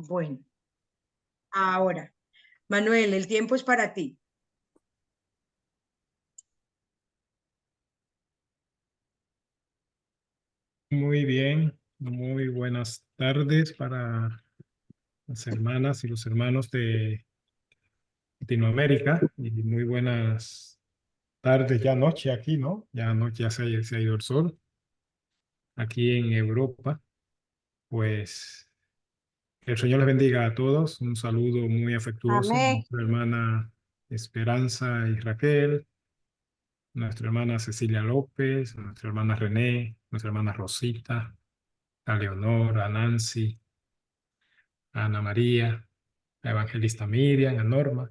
Bueno, ahora, Manuel, el tiempo es para ti. Muy bien, muy buenas tardes para las hermanas y los hermanos de Latinoamérica y muy buenas tardes, ya noche aquí, ¿no? Ya noche, ya se ha ido el sol. Aquí en Europa, pues que el Señor les bendiga a todos. Un saludo muy afectuoso a Amén. nuestra hermana Esperanza y Raquel, nuestra hermana Cecilia López, nuestra hermana René, nuestra hermana Rosita, a Leonor, a Nancy, a Ana María, a Evangelista Miriam, a Norma.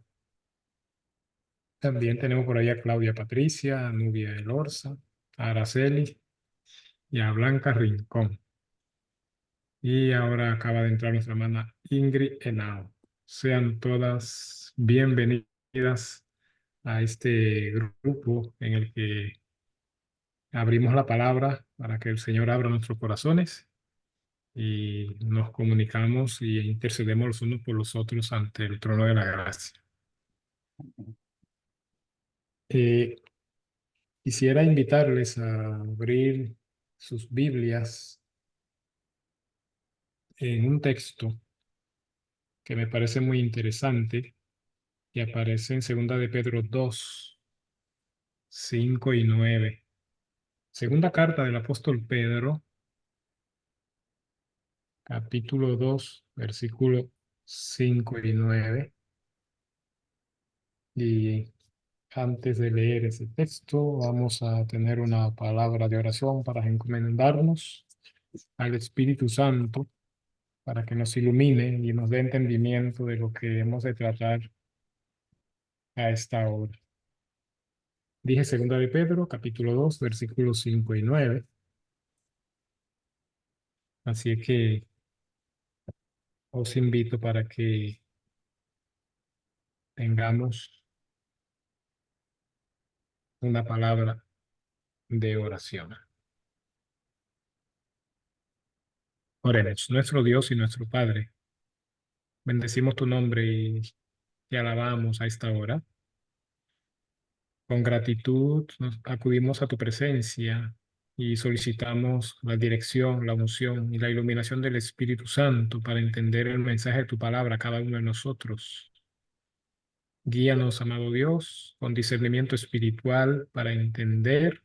También tenemos por ahí a Claudia Patricia, a Nubia Elorza, a Araceli y a Blanca Rincón. Y ahora acaba de entrar nuestra hermana Ingrid Henao. Sean todas bienvenidas a este grupo en el que abrimos la palabra para que el Señor abra nuestros corazones y nos comunicamos y intercedemos los unos por los otros ante el trono de la gracia. Eh, Quisiera invitarles a abrir sus Biblias en un texto que me parece muy interesante, que aparece en Segunda de Pedro 2, 5 y 9. Segunda carta del apóstol Pedro, capítulo 2, versículo 5 y 9. Y antes de leer ese texto, vamos a tener una palabra de oración para encomendarnos al Espíritu Santo para que nos ilumine y nos dé entendimiento de lo que hemos de tratar a esta hora. Dije segunda de Pedro, capítulo 2, versículos 5 y 9. Así que os invito para que tengamos una palabra de oración. Oremos, nuestro Dios y nuestro Padre, bendecimos tu nombre y te alabamos a esta hora. Con gratitud nos acudimos a tu presencia y solicitamos la dirección, la unción y la iluminación del Espíritu Santo para entender el mensaje de tu palabra a cada uno de nosotros. Guíanos, amado Dios, con discernimiento espiritual para entender,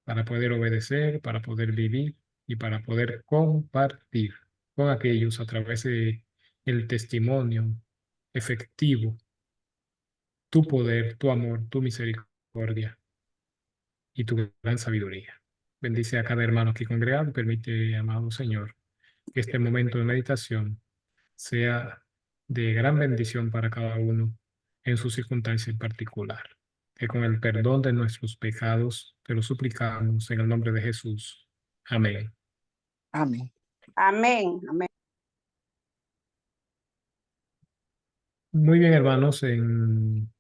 para poder obedecer, para poder vivir y para poder compartir con aquellos a través de el testimonio efectivo, tu poder, tu amor, tu misericordia y tu gran sabiduría. Bendice a cada hermano aquí congregado. Permite, amado Señor, que este momento de meditación sea de gran bendición para cada uno en su circunstancia en particular. Que con el perdón de nuestros pecados te lo suplicamos en el nombre de Jesús. Amén. Amén. Amén. Amén. Muy bien, hermanos, en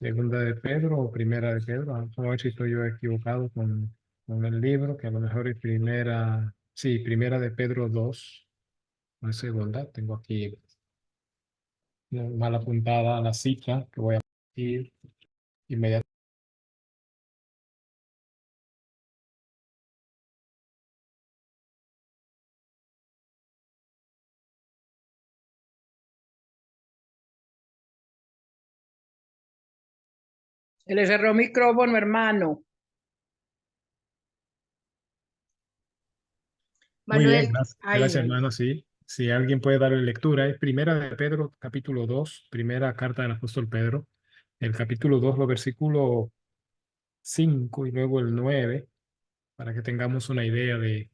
segunda de Pedro o primera de Pedro. Vamos a ver si estoy yo equivocado con el libro, que a lo mejor es primera, sí, primera de Pedro 2, no es segunda. Tengo aquí mal apuntada la cita que voy a ir inmediatamente. Se le cerró el micrófono, hermano. Muy bien, Manuel, gracias, ahí, gracias ahí. hermano. Sí, si alguien puede darle lectura, es primera de Pedro, capítulo 2, primera carta del apóstol Pedro, el capítulo 2, los versículos 5 y luego el 9, para que tengamos una idea de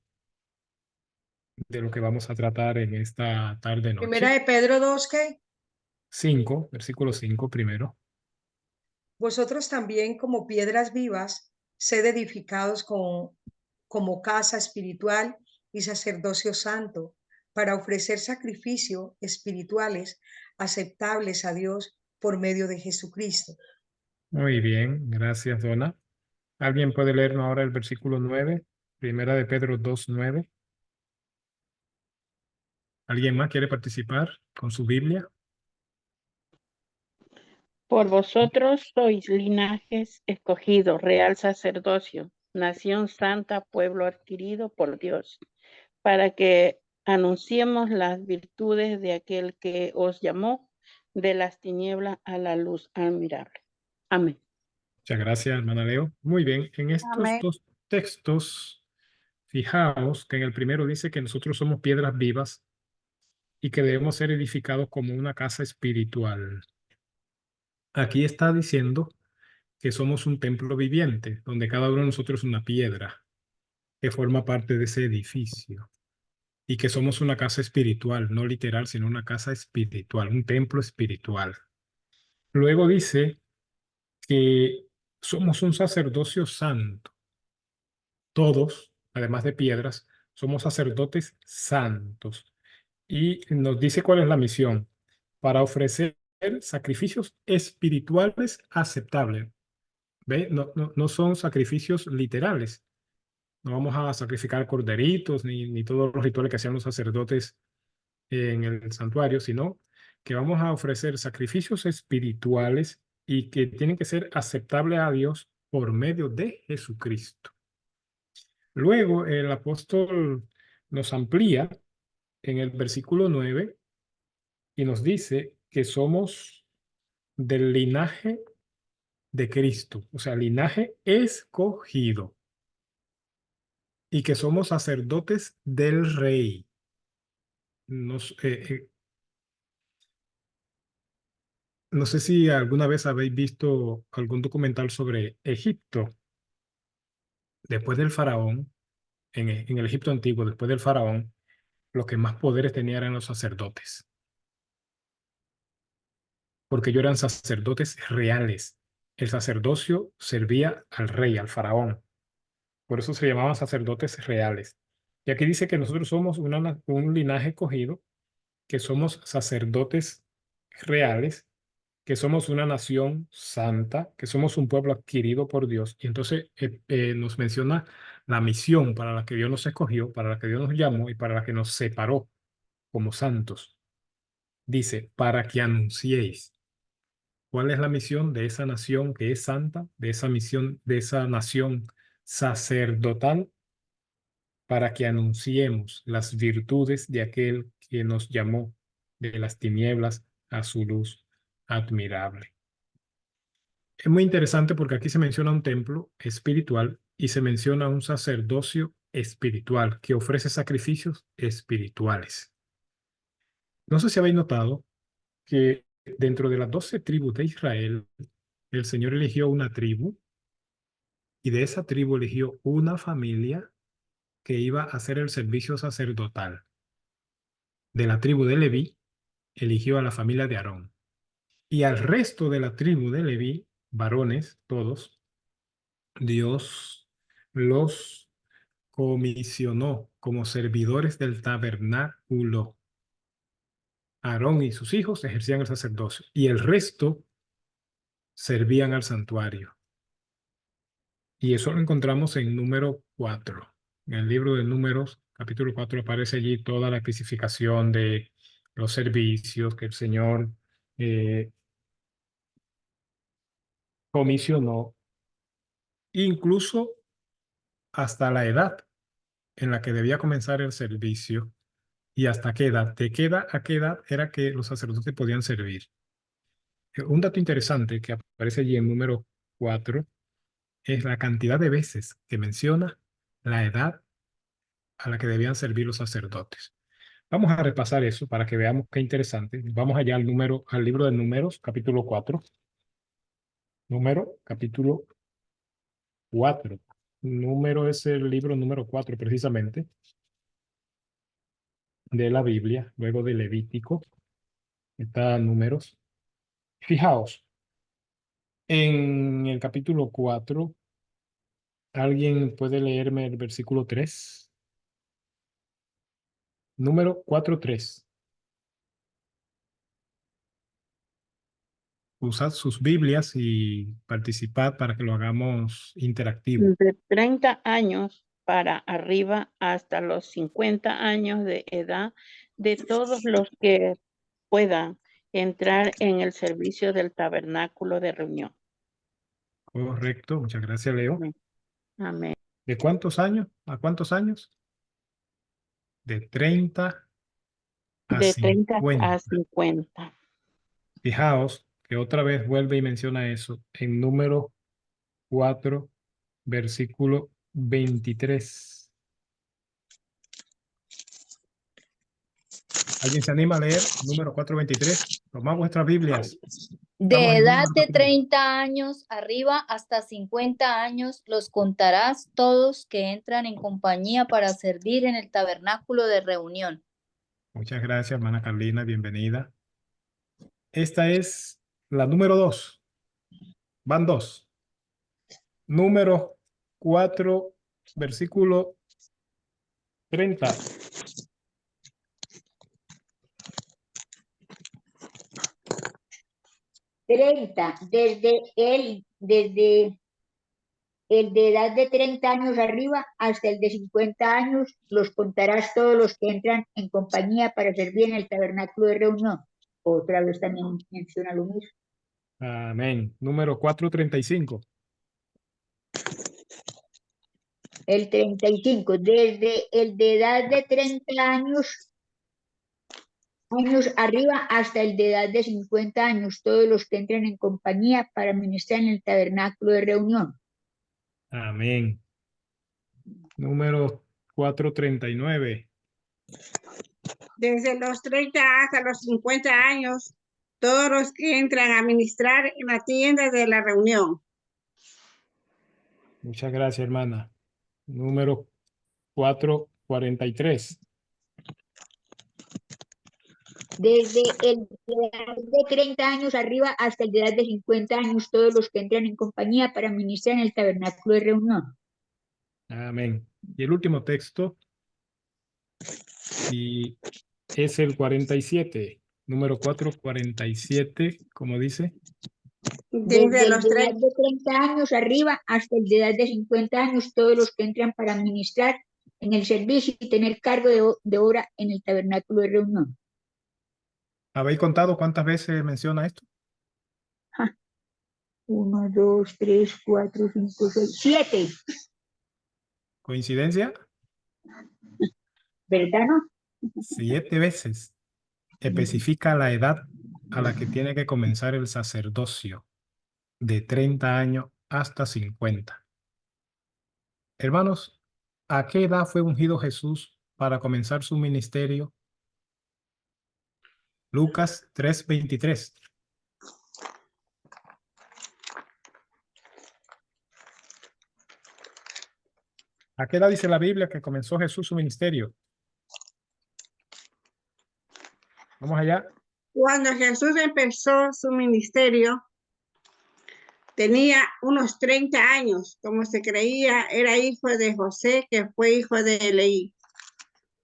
lo que vamos a tratar en esta Primera tarde-noche. de Pedro 2, ¿qué? 5, versículo 5 primero. Vosotros también como piedras vivas, sed edificados como casa espiritual y sacerdocio santo, para ofrecer sacrificio espirituales aceptables a Dios por medio de Jesucristo. Muy bien, gracias, Donna. ¿Alguien puede leernos ahora el versículo 9? Primera de Pedro 2, 9. ¿Alguien más quiere participar con su Biblia? Por vosotros sois linajes escogidos, real sacerdocio, nación santa, pueblo adquirido por Dios, para que anunciemos las virtudes de aquel que os llamó de las tinieblas a la luz admirable. Amén. Muchas gracias, hermana Leo. Muy bien, en estos Amén. dos textos, fijaos que en el primero dice que nosotros somos piedras vivas y que debemos ser edificados como una casa espiritual. Aquí está diciendo que somos un templo viviente, donde cada uno de nosotros es una piedra que forma parte de ese edificio. Y que somos una casa espiritual, no literal, sino una casa espiritual, un templo espiritual. Luego dice que somos un sacerdocio santo. Todos, además de piedras, somos sacerdotes santos. Y nos dice cuál es la misión: para ofrecer sacrificios espirituales aceptables. ¿Ve? No son sacrificios literales. No vamos a sacrificar corderitos ni todos los rituales que hacían los sacerdotes en el santuario, sino que vamos a ofrecer sacrificios espirituales y que tienen que ser aceptables a Dios por medio de Jesucristo. Luego el apóstol nos amplía en el versículo 9 y nos dice que somos del linaje de Cristo, o sea, linaje escogido, y que somos sacerdotes del Rey. No sé si alguna vez habéis visto algún documental sobre Egipto. Después del faraón, en el Egipto antiguo, después del faraón, los que más poderes tenían eran los sacerdotes, porque ellos eran sacerdotes reales. El sacerdocio servía al rey, al faraón. Por eso se llamaban sacerdotes reales. Y aquí dice que nosotros somos un linaje escogido, que somos sacerdotes reales, que somos una nación santa, que somos un pueblo adquirido por Dios. Y entonces nos menciona la misión para la que Dios nos escogió, para la que Dios nos llamó y para la que nos separó como santos. Dice, para que anunciéis. ¿Cuál es la misión de esa nación que es santa, de esa misión, de esa nación sacerdotal? Para que anunciemos las virtudes de aquel que nos llamó de las tinieblas a su luz admirable. Es muy interesante porque aquí se menciona un templo espiritual y se menciona un sacerdocio espiritual que ofrece sacrificios espirituales. No sé si habéis notado que dentro de las 12 tribus de Israel, el Señor eligió una tribu y de esa tribu eligió una familia que iba a hacer el servicio sacerdotal. De la tribu de Leví, eligió a la familia de Aarón. Y al resto de la tribu de Leví, varones, todos, Dios los comisionó como servidores del tabernáculo. Aarón y sus hijos ejercían el sacerdocio y el resto servían al santuario. Y eso lo encontramos en número 4. En el libro de Números, capítulo 4, aparece allí toda la especificación de los servicios que el Señor comisionó, incluso hasta la edad en la que debía comenzar el servicio y hasta qué edad, de qué edad a qué edad era que los sacerdotes podían servir. Un dato interesante que aparece allí en número 4 es la cantidad de veces que menciona la edad a la que debían servir los sacerdotes. Vamos a repasar eso para que veamos qué interesante. Vamos allá al libro de Números, capítulo 4. Número, capítulo 4. Número es el libro número 4 precisamente de la Biblia, luego de Levítico, está Números. Fijaos, en el capítulo 4, ¿alguien puede leerme el versículo 3? Número 4:3. Usad sus Biblias y participad para que lo hagamos interactivo. De 30 años para arriba hasta los 50 años de edad de todos los que puedan entrar en el servicio del tabernáculo de reunión. Correcto, muchas gracias, Leo. Amén. ¿De cuántos años? ¿A cuántos años? De 30 a De 30 a 50. 50. Fijaos que otra vez vuelve y menciona eso en número 4, versículo 23. ¿Alguien se anima a leer número 4:23? Tomad vuestras Biblias. De Estamos en edad número de 4. 30 años arriba hasta 50 años los contarás todos que entran en compañía para servir en el tabernáculo de reunión. Muchas gracias, hermana Carlina, bienvenida. Esta es la número 2. Van 2. Número 4, versículo 30. Desde el de edad de 30 años arriba hasta el de 50 años, los contarás todos los que entran en compañía para servir en el tabernáculo de reunión. Otra vez también menciona lo mismo. Amén. Número 4:35. El 35, desde el de edad de 30 años arriba hasta el de edad de 50 años, todos los que entran en compañía para ministrar en el tabernáculo de reunión. Amén. Número 4:39. Desde los 30 hasta los 50 años, todos los que entran a ministrar en la tienda de la reunión. Muchas gracias, hermana. Número 4:43. Desde el de edad de 30 años arriba hasta el de edad de 50 años, todos los que entran en compañía para ministrar en el tabernáculo de reunión. Amén. Y el último texto, y es el 47. Número 4:47, como dice. Desde Desde el los de edad 30, de 30 años arriba hasta el de edad de 50 años, todos los que entran para ministrar en el servicio y tener cargo de obra en el tabernáculo de reunión. ¿Habéis contado cuántas veces menciona esto? 1, 2, 3, 4, 5, 6, 7. ¿Coincidencia? ¿Verdad, no? 7 veces. Especifica la edad a la que tiene que comenzar el sacerdocio, de 30 años hasta 50. Hermanos, ¿a qué edad fue ungido Jesús para comenzar su ministerio? Lucas 3:23. ¿A qué edad dice la Biblia que comenzó Jesús su ministerio? Vamos allá. cuando Jesús empezó su ministerio, tenía unos 30 años, como se creía, era hijo de José, que fue hijo de Leí.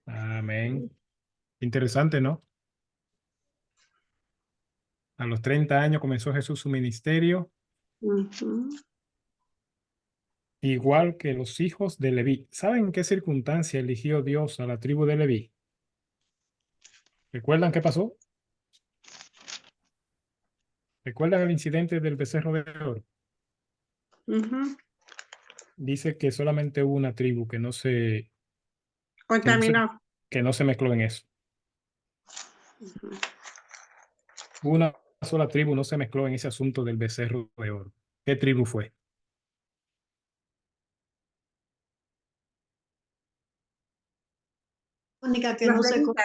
Amén. Interesante, ¿no? A los 30 años comenzó Jesús su ministerio, igual que los hijos de Leví. ¿Saben en qué circunstancia eligió Dios a la tribu de Leví? ¿Recuerdan qué pasó? ¿Recuerdan el incidente del becerro de oro? Dice que solamente hubo una tribu que no se Contaminó. mezcló en eso. Una sola tribu no se mezcló en ese asunto del becerro de oro. ¿Qué tribu fue? Única que Los no se levitas.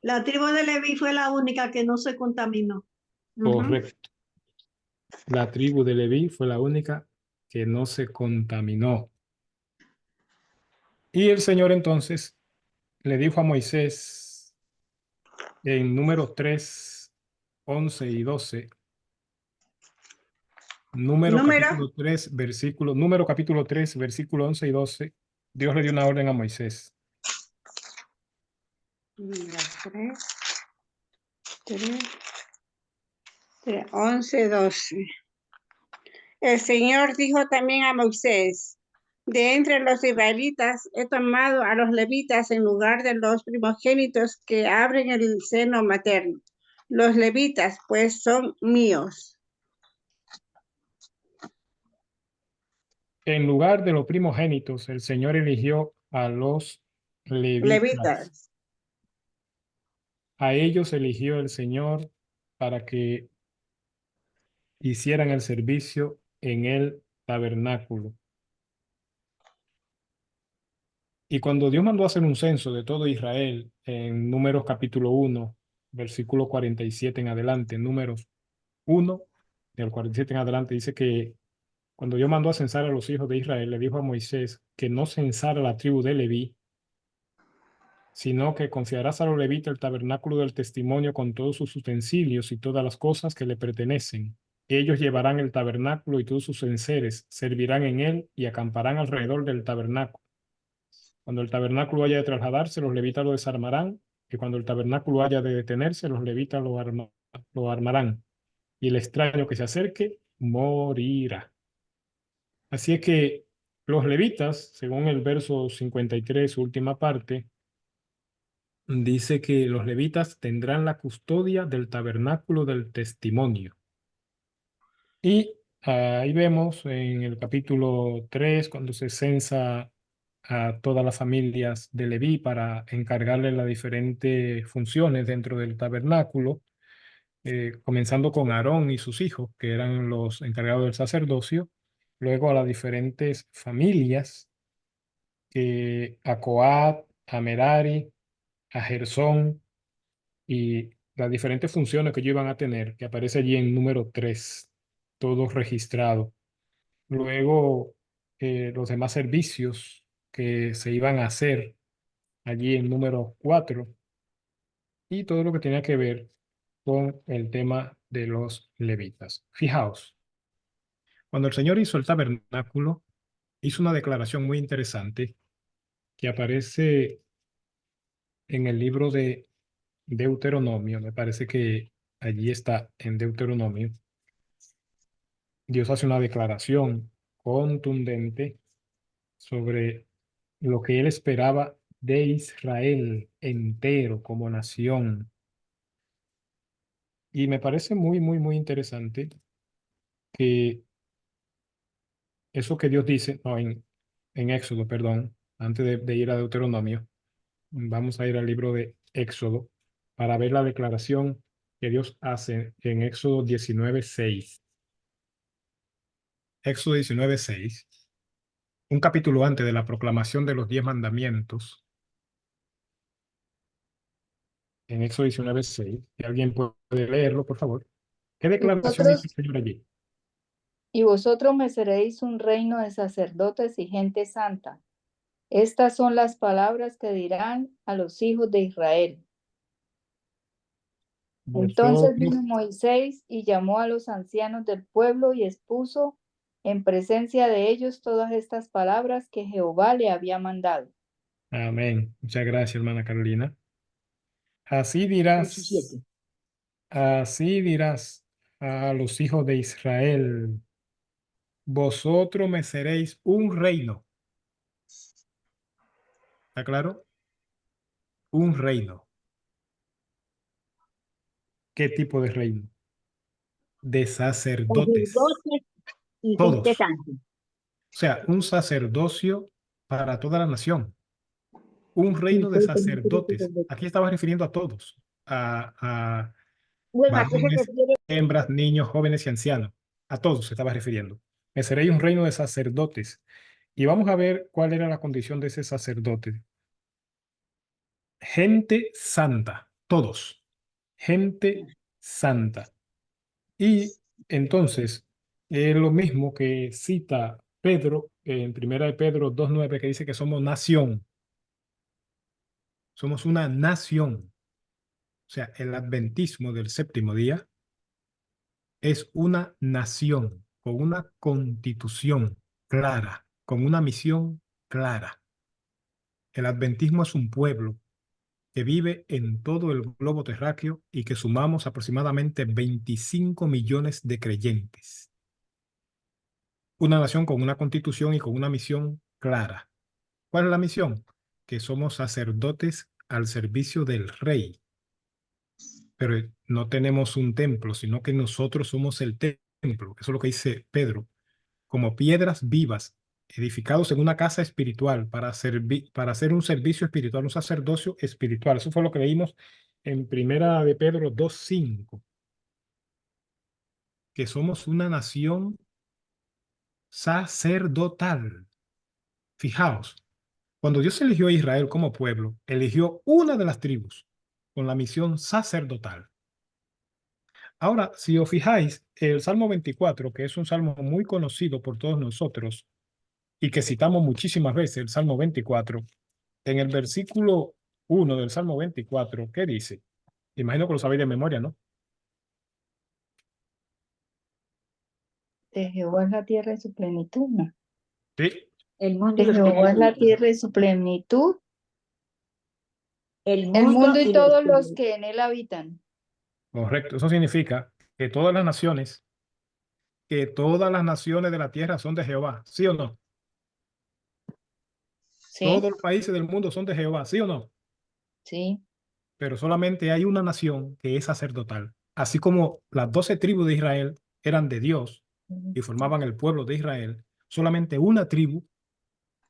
La tribu de Leví fue la única que no se contaminó. Correcto. La tribu de Leví fue la única que no se contaminó. Y el Señor entonces le dijo a Moisés en números 3, 11 y 12. Número capítulo 3, versículo 11 y 12. Dios le dio una orden a Moisés. 11, 12. El Señor dijo también a Moisés: De entre los israelitas he tomado a los levitas en lugar de los primogénitos que abren el seno materno. Los levitas, pues, son míos. En lugar de los primogénitos, el Señor eligió a los levitas. Levitas. A ellos eligió el Señor para que hicieran el servicio en el tabernáculo. Y cuando Dios mandó a hacer un censo de todo Israel, en Números capítulo 1, versículo 47 en adelante, Números 1, del 47 en adelante, dice que cuando Dios mandó a censar a los hijos de Israel, le dijo a Moisés que no censara la tribu de Leví, sino que confiarás a los levitas el tabernáculo del testimonio con todos sus utensilios y todas las cosas que le pertenecen. Ellos llevarán el tabernáculo y todos sus enseres, servirán en él y acamparán alrededor del tabernáculo. Cuando el tabernáculo haya de trasladarse, los levitas lo desarmarán, y cuando el tabernáculo haya de detenerse, los levitas lo armarán, y el extraño que se acerque morirá. Así es que los levitas, según el verso 53, su última parte, dice que los levitas tendrán la custodia del tabernáculo del testimonio. Y ahí vemos en el capítulo 3, cuando se censa a todas las familias de Leví para encargarle las diferentes funciones dentro del tabernáculo, comenzando con Aarón y sus hijos, que eran los encargados del sacerdocio, luego a las diferentes familias, a Coat, a Merari, a Gersón, y las diferentes funciones que ellos iban a tener, que aparece allí en número 3, todo registrado. Luego, los demás servicios que se iban a hacer allí en número 4, y todo lo que tenía que ver con el tema de los levitas. Fijaos, cuando el Señor hizo el tabernáculo, hizo una declaración muy interesante que aparece en el libro de Deuteronomio. Me parece que allí está en Deuteronomio. Dios hace una declaración contundente sobre lo que él esperaba de Israel entero como nación. Y me parece muy, muy, muy interesante que eso que Dios dice, no, en Éxodo, perdón, antes de ir a Deuteronomio, vamos a ir al libro de Éxodo para ver la declaración que Dios hace en Éxodo 19:6. Éxodo 19:6, un capítulo antes de la proclamación de los 10 mandamientos. En Éxodo 19:6, si alguien puede leerlo, por favor. ¿Qué declaración hizo el Señor allí? Y vosotros me seréis un reino de sacerdotes y gente santa. Estas son las palabras que dirán a los hijos de Israel. Entonces Vosotros, vino Moisés y llamó a los ancianos del pueblo y expuso en presencia de ellos todas estas palabras que Jehová le había mandado. amén. Muchas gracias, hermana Carolina. Así dirás 17. a los hijos de Israel, vosotros me seréis un reino. ¿Está claro? Un reino. ¿Qué tipo de reino? De sacerdotes. Sacerdotes y Todos. gente santa. O sea, un sacerdocio para toda la nación. Un reino de sacerdotes. Aquí estaba refiriendo a todos. A Bueno, ¿a qué se varones, refiere? hembras, niños, jóvenes y ancianos. A todos se estaba refiriendo. Me seréis un reino de sacerdotes. Y vamos a ver cuál era la condición de ese sacerdote. Gente santa. Todos. Gente santa. Y entonces, es lo mismo que cita Pedro en 1 de Pedro 2:9, que dice que somos nación. Somos una nación. O sea, el adventismo del séptimo día es una nación con una constitución clara, con una misión clara. El adventismo es un pueblo que vive en todo el globo terráqueo y que sumamos aproximadamente 25 millones de creyentes. Una nación con una constitución y con una misión clara. ¿Cuál es la misión? Que somos sacerdotes al servicio del rey. Pero no tenemos un templo, sino que nosotros somos el templo. Eso es lo que dice Pedro. Como piedras vivas, edificados en una casa espiritual para hacer un servicio espiritual, un sacerdocio espiritual. Eso fue lo que leímos en Primera de Pedro 2:5. Que somos una nación sacerdotal. Fijaos, cuando Dios eligió a Israel como pueblo, eligió una de las tribus con la misión sacerdotal. Ahora, si os fijáis, el Salmo 24, que es un salmo muy conocido por todos nosotros y que citamos muchísimas veces, el Salmo 24, en el versículo 1 del Salmo 24, ¿qué dice? Imagino que lo sabéis de memoria, ¿no? De Jehová es la tierra y su plenitud, ¿no? Sí, El mundo De y los que en Jehová él es la habitan. tierra y su plenitud, El el mundo y y los todos que en los él. que en él habitan. correcto. Eso significa que todas las naciones de la tierra son de Jehová, ¿sí o no? ¿Sí? Todos los países del mundo son de Jehová, ¿sí o no? Sí. Pero solamente hay una nación que es sacerdotal. Así como las 12 tribus de Israel eran de Dios y formaban el pueblo de Israel, solamente una tribu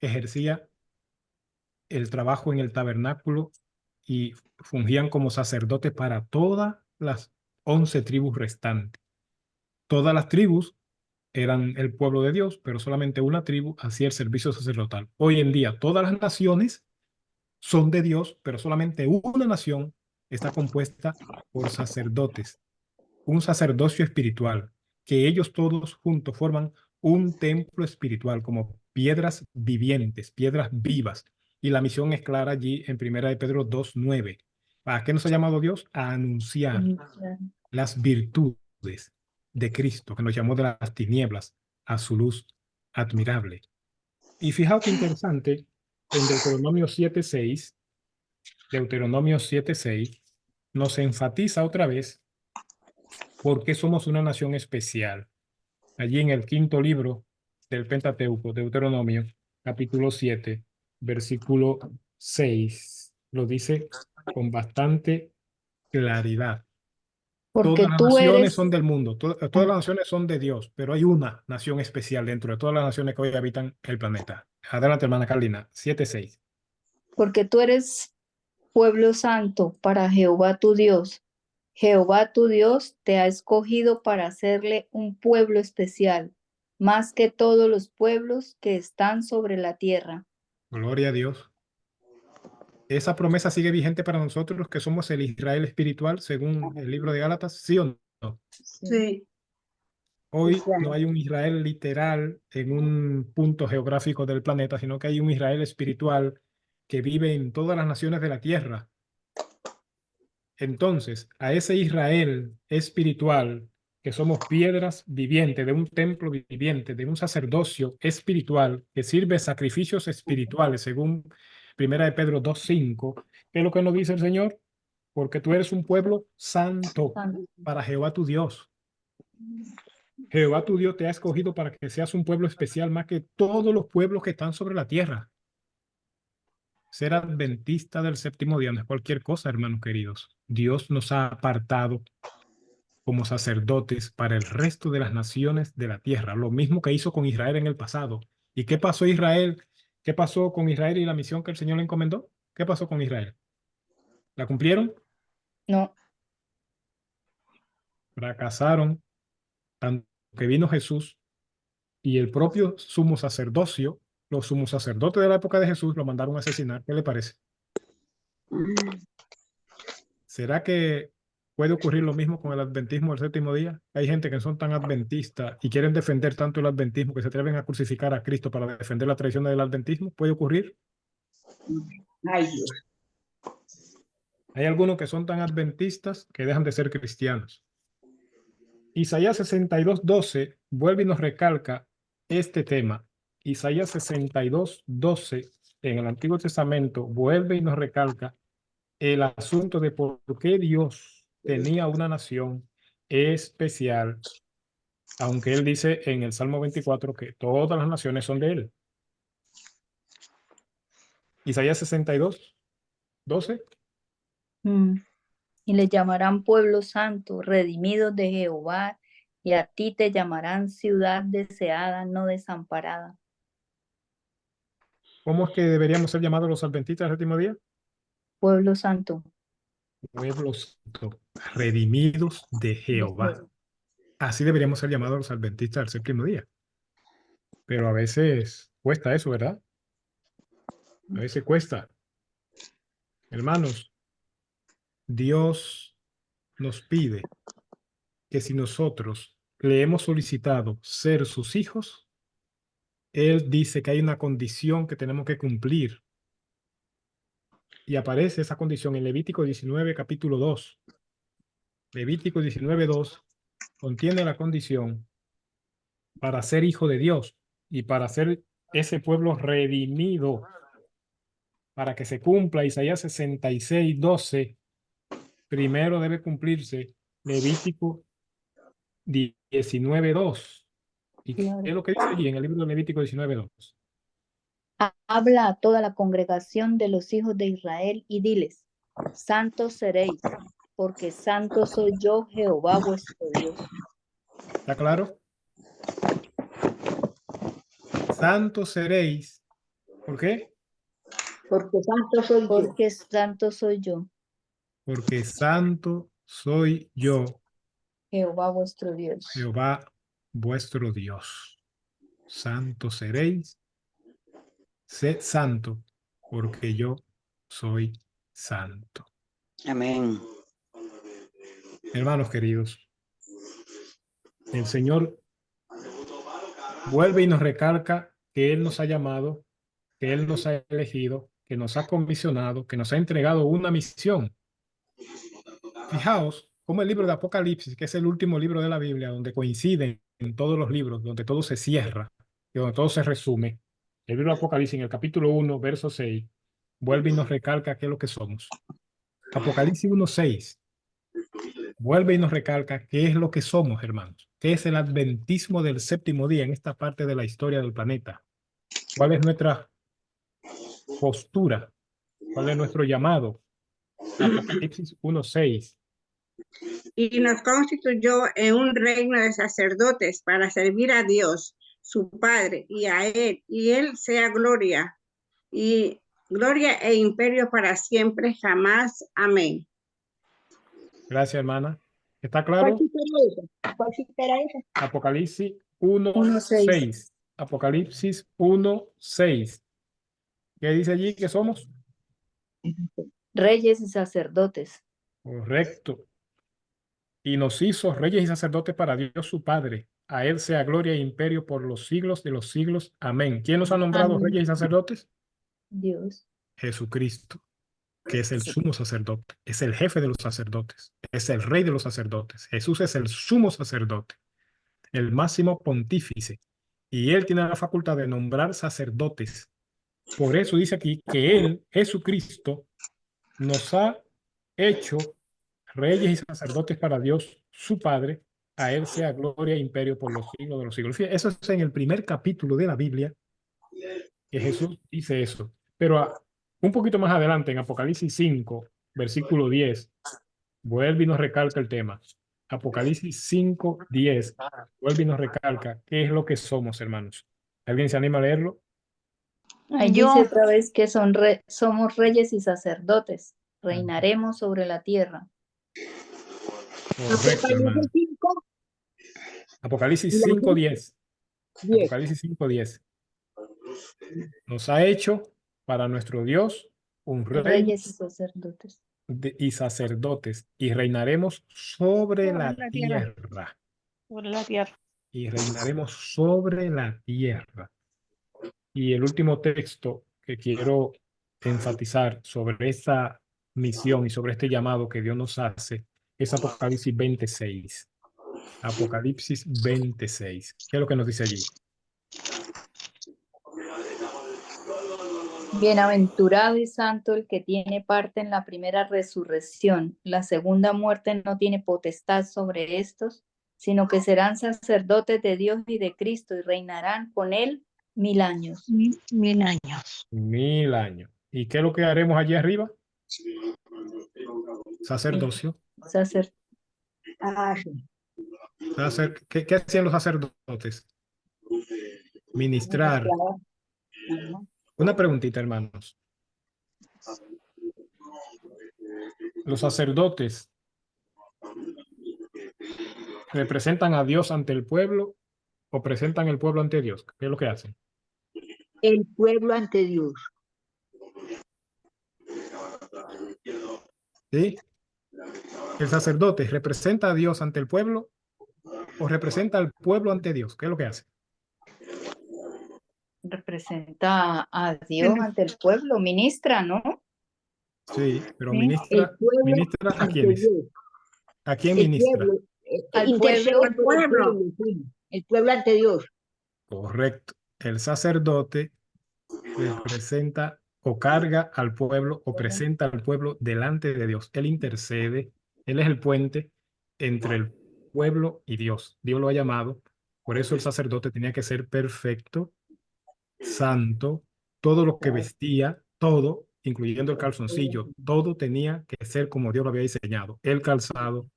ejercía el trabajo en el tabernáculo y fungían como sacerdotes para todas las 11 tribus restantes. Todas las tribus eran el pueblo de Dios, pero solamente una tribu hacía el servicio sacerdotal. Hoy en día todas las naciones son de Dios, pero solamente una nación está compuesta por sacerdotes, un sacerdocio espiritual, que ellos todos juntos forman un templo espiritual como piedras vivientes, piedras vivas. Y la misión es clara allí en 1 de Pedro 2:9. ¿Para qué nos ha llamado Dios? A anunciar las virtudes de Cristo, que nos llamó de las tinieblas a su luz admirable. Y fijaos qué interesante, en Deuteronomio 7:6, nos enfatiza otra vez por qué somos una nación especial. Allí en el quinto libro del Pentateuco, Deuteronomio, capítulo 7, versículo 6, lo dice con bastante claridad. Porque Todas las tú naciones eres, son del mundo, todas las naciones son de Dios, pero hay una nación especial dentro de todas las naciones que hoy habitan el planeta. Adelante, hermana Carlina, 7:6. porque tú eres pueblo santo para Jehová tu Dios. Jehová tu Dios te ha escogido para hacerle un pueblo especial, más que todos los pueblos que están sobre la tierra. Gloria a Dios. ¿Esa promesa sigue vigente para nosotros que somos el Israel espiritual según el libro de Gálatas? ¿Sí o no? Sí. Hoy no hay un Israel literal en un punto geográfico del planeta, sino que hay un Israel espiritual que vive en todas las naciones de la tierra. Entonces, a ese Israel espiritual, que somos piedras vivientes de un templo viviente, de un sacerdocio espiritual que sirve sacrificios espirituales, según 1 de Pedro 2:5, ¿qué es lo que nos dice el Señor? Porque tú eres un pueblo santo para Jehová tu Dios. Jehová tu Dios te ha escogido para que seas un pueblo especial más que todos los pueblos que están sobre la tierra. Ser adventista del séptimo día no es cualquier cosa, hermanos queridos. Dios nos ha apartado como sacerdotes para el resto de las naciones de la tierra, lo mismo que hizo con Israel en el pasado. ¿Y qué pasó Israel? ¿Qué pasó con Israel y la misión que el Señor le encomendó? ¿Qué pasó con Israel? ¿La cumplieron? No, Fracasaron, tanto que vino Jesús y el propio sumo sacerdocio, los sumos sacerdotes de la época de Jesús lo mandaron a asesinar. ¿Qué le parece? ¿Será que puede ocurrir lo mismo con el adventismo del séptimo día? Hay gente que son tan adventistas y quieren defender tanto el adventismo que se atreven a crucificar a Cristo para defender la tradición del adventismo. ¿Puede ocurrir? Ay, Dios. Hay algunos que son tan adventistas que dejan de ser cristianos. Isaías 62:12 vuelve y nos recalca este tema. Isaías 62:12 en el Antiguo Testamento vuelve y nos recalca el asunto de por qué Dios tenía una nación especial, aunque él dice en el Salmo 24 que todas las naciones son de él. Isaías 62, 12. Y le llamarán pueblo santo, redimidos de Jehová, y a ti te llamarán ciudad deseada, no desamparada. ¿Cómo es que deberíamos ser llamados los adventistas del séptimo día? Pueblo santo. Pueblo santo, redimidos de Jehová. Así deberíamos ser llamados los adventistas del séptimo día. Pero a veces cuesta eso, ¿verdad? A veces cuesta. Hermanos, Dios nos pide que si nosotros le hemos solicitado ser sus hijos, Él dice que hay una condición que tenemos que cumplir. Y aparece esa condición en Levítico 19, capítulo 2. Levítico 19, 2 contiene la condición para ser hijo de Dios y para ser ese pueblo redimido, para que se cumpla Isaías 66, 12, primero debe cumplirse Levítico 19, 2. ¿Y qué es lo que dice allí en el libro de Levítico 19, 2? Habla a toda la congregación de los hijos de Israel y diles, santos seréis, porque santo soy yo, Jehová vuestro Dios. ¿Está claro? Santos seréis. ¿Por qué? Porque santo soy yo. Porque santo soy yo, Porque santo soy yo, Jehová vuestro Dios. Jehová vuestro Dios. Santo seréis. Sed santo, porque yo soy santo. Amén. Hermanos queridos, el Señor vuelve y nos recalca que Él nos ha llamado, que Él nos ha elegido, que nos ha comisionado, que nos ha entregado una misión. Fijaos cómo el libro de Apocalipsis, que es el último libro de la Biblia, donde coinciden en todos los libros, donde todo se cierra y donde todo se resume, el libro de Apocalipsis en el capítulo 1, verso 6, vuelve y nos recalca qué es lo que somos. Apocalipsis 1:6 vuelve y nos recalca qué es lo que somos, hermanos. ¿Qué es el adventismo del séptimo día en esta parte de la historia del planeta? ¿Cuál es nuestra postura? ¿Cuál es nuestro llamado? Apocalipsis 1:6. Y nos constituyó en un reino de sacerdotes para servir a Dios, su Padre, y a Él. Y Él sea gloria e imperio para siempre, jamás. Amén. Gracias, hermana. ¿Está claro? ¿Cuál era esa? Apocalipsis 1:6. 1:6. Apocalipsis 1:6. ¿Qué dice allí que somos? Reyes y sacerdotes. Correcto. Y nos hizo reyes y sacerdotes para Dios su Padre. A Él sea gloria e imperio por los siglos de los siglos. Amén. ¿Quién nos ha nombrado Amén. reyes y sacerdotes? Dios. Jesucristo, que es el sumo sacerdote, es el jefe de los sacerdotes, es el rey de los sacerdotes. Jesús es el sumo sacerdote, el máximo pontífice. Y Él tiene la facultad de nombrar sacerdotes. Por eso dice aquí que Él, Jesucristo, nos ha hecho reyes y sacerdotes para Dios, su Padre. A Él sea gloria e imperio por los siglos de los siglos. Fíjate, eso es en el primer capítulo de la Biblia que Jesús dice eso. Pero un poquito más adelante, en Apocalipsis 5, versículo 10, vuelve y nos recalca el tema. Apocalipsis 5, 10, vuelve y nos recalca qué es lo que somos, hermanos. ¿Alguien se anima a leerlo? Ahí Yo, dice otra vez que somos reyes y sacerdotes. Reinaremos sobre la tierra. Correcto, hermano. Apocalipsis 5, 10. Apocalipsis 5, 10. Nos ha hecho para nuestro Dios un rey Reyes y sacerdotes. y sacerdotes, y reinaremos sobre la la tierra. tierra. por la tierra. Y reinaremos sobre la tierra. Y el último texto que quiero enfatizar sobre esta misión y sobre este llamado que Dios nos hace es Apocalipsis 26. Apocalipsis 26. ¿Qué es lo que nos dice allí? Bienaventurado y santo el que tiene parte en la primera resurrección. La segunda muerte no tiene potestad sobre estos, sino que serán sacerdotes de Dios y de Cristo y reinarán con él 1000 años. 1000 años. 1000 años. ¿Y qué es lo que haremos allí arriba? Sacerdocio. Sacer- Ah, sí. ¿Qué hacían los sacerdotes? Ministrar. Ajá. Una preguntita, hermanos. Los sacerdotes representan a Dios ante el pueblo o presentan el pueblo ante Dios. ¿Qué es lo que hacen? El pueblo ante Dios. ¿Sí? ¿El sacerdote representa a Dios ante el pueblo o representa al pueblo ante Dios? ¿Qué es lo que hace? Representa a Dios ante el pueblo, ministra, ¿no? Sí, pero Sí. ministra pueblo ¿ministra a ante quiénes? Dios. ¿A quién El ministra? pueblo. Al Intercede pueblo. por el pueblo, sí. El pueblo ante Dios. Correcto. El sacerdote representa o carga al pueblo o presenta al pueblo delante de Dios. Él intercede, él es el puente entre el pueblo y Dios. Dios lo ha llamado, por eso el sacerdote tenía que ser perfecto, santo, todo lo que vestía, todo, incluyendo el calzoncillo, todo tenía que ser como Dios lo había diseñado. El calzado,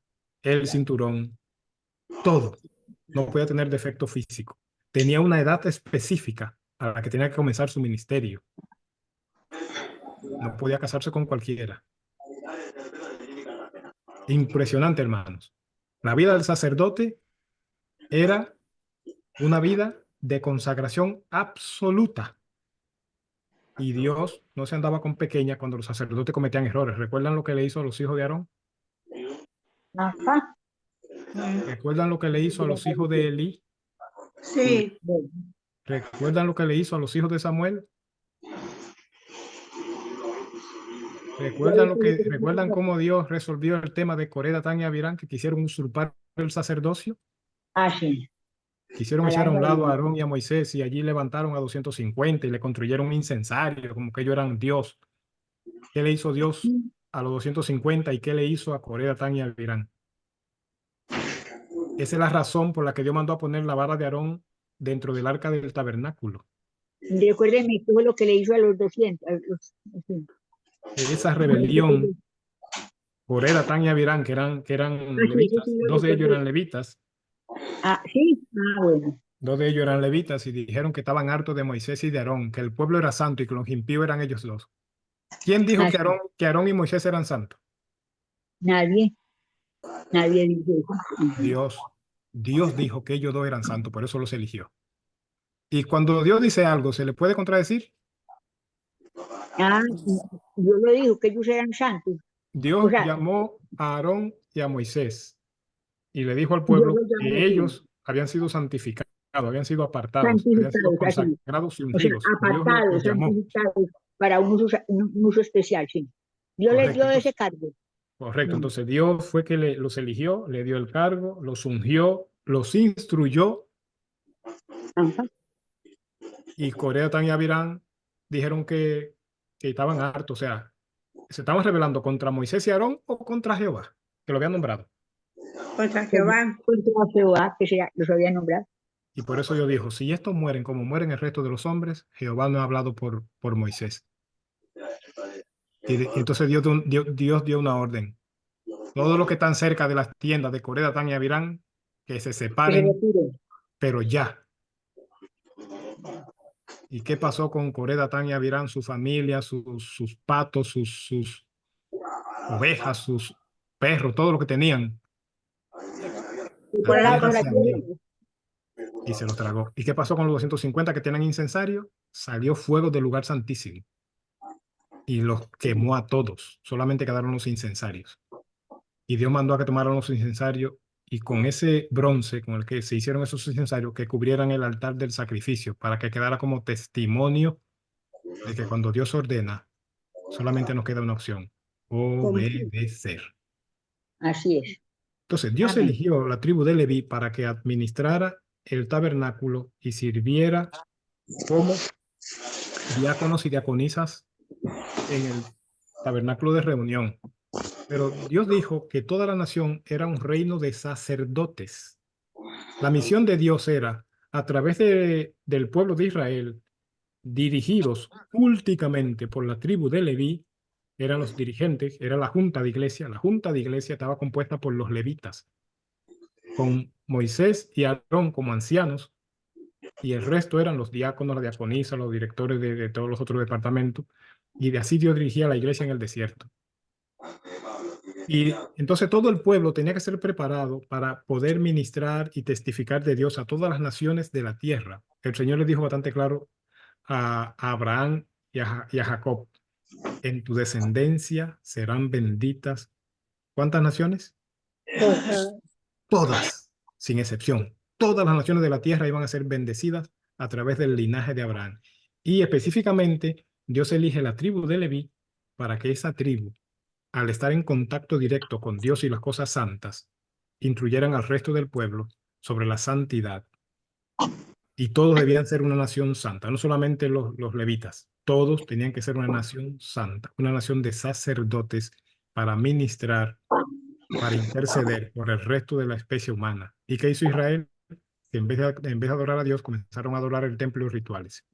el cinturón, todo. No podía tener defecto físico. Tenía una edad específica a la que tenía que comenzar su ministerio. No podía casarse con cualquiera. Impresionante, hermanos. La vida del sacerdote era una vida de consagración absoluta. Y Dios no se andaba con pequeña cuando los sacerdotes cometían errores. ¿Recuerdan lo que le hizo a los hijos de Aarón? Ajá. ¿Recuerdan lo que le hizo a los hijos de Elí? Sí, ¿Recuerdan lo que le hizo a los hijos de Samuel? ¿Recuerdan cómo Dios resolvió el tema de Coré, Datán y Abirán, que quisieron usurpar el sacerdocio? Ah, sí. Quisieron echar a un lado a Aarón y a Moisés y allí levantaron a 250 y le construyeron un incensario, como que ellos eran Dios. ¿Qué le hizo Dios a los 250 y qué le hizo a Coré, Datán y Abirán? Esa es la razón por la que Dios mandó a poner la vara de Aarón dentro del arca del tabernáculo. Recuérdenme todo lo que le hizo a los 200. Esa rebelión, Coré, Datán y Abirán, que eran levitas, dos de ellos eran levitas. Ah, sí. Ah, bueno. Dos de ellos eran levitas y dijeron que estaban hartos de Moisés y de Aarón, que el pueblo era santo y que los impíos eran ellos dos. ¿Quién dijo Ah, que Aarón y Moisés eran santos? Nadie. Nadie dice eso. Dios. Dios dijo que ellos dos eran santos, por eso los eligió. Y cuando Dios dice algo, ¿se le puede contradecir? Ah, yo lo digo, que ellos eran santos. O Dios sea, llamó a Aarón y a Moisés y le dijo al yo pueblo lo llamo que así, ellos habían sido santificados, habían sido apartados, habían sido santificados, así. consagrados y O sea, ungidos. Dios los apartados, llamó. santificados para un uso especial, sí. Dios les Correcto. dio ese cargo. Correcto, entonces Dios fue que los eligió, le dio el cargo, los ungió, los instruyó. Ajá. Y Coré, Datán y Abirán dijeron que estaban hartos, o sea, se estaban rebelando contra Moisés y Aarón o contra Jehová, que lo habían nombrado. contra Jehová. Contra Jehová, que los había nombrado. Y por eso Dios dijo, si estos mueren como mueren el resto de los hombres, Jehová no ha hablado por Moisés. Y entonces Dios dio una orden. Todos los que están cerca de las tiendas de Coré, Datán y Abirán, que se Que se separen, retiren. pero ya. ¿Y qué pasó con Coré, Datán y Abirán? Su familia, sus patos, sus ovejas, sus perros, todo lo que tenían. Por La la tierra se costumbre. ardió y se los tragó. ¿Y qué pasó con los 250 que tienen incensario? Salió fuego del lugar santísimo y los quemó a todos. Solamente quedaron los incensarios. Y Dios mandó a que tomaran los incensarios y con ese bronce con el que se hicieron esos incensarios, que cubrieran el altar del sacrificio para que quedara como testimonio de que cuando Dios ordena, solamente nos queda una opción: obedecer. Así es. Entonces, Dios Amén. eligió la tribu de Leví para que administrara el tabernáculo y sirviera como diáconos y diaconisas en el tabernáculo de reunión. Pero Dios dijo que toda la nación era un reino de sacerdotes. La misión de Dios era, a través del pueblo de Israel, dirigidos últimamente por la tribu de Leví, eran los dirigentes, era la junta de iglesia. La junta de iglesia estaba compuesta por los levitas, con Moisés y Aarón como ancianos, y el resto eran los diáconos, la diaconisa, los directores de todos los otros departamentos, y de así Dios dirigía la iglesia en el desierto. Y entonces todo el pueblo tenía que ser preparado para poder ministrar y testificar de Dios a todas las naciones de la tierra. El Señor les dijo bastante claro a Abraham y a Jacob: en tu descendencia serán benditas. ¿Cuántas naciones? Todas, sin excepción. Todas las naciones de la tierra iban a ser bendecidas a través del linaje de Abraham. Y específicamente, Dios elige la tribu de Leví para que esa tribu, al estar en contacto directo con Dios y las cosas santas, instruyeran al resto del pueblo sobre la santidad. Y todos debían ser una nación santa, no solamente los levitas. Todos tenían que ser una nación santa, una nación de sacerdotes para ministrar, para interceder por el resto de la especie humana. ¿Y qué hizo Israel? Que en vez de adorar a Dios, comenzaron a adorar el templo y los rituales.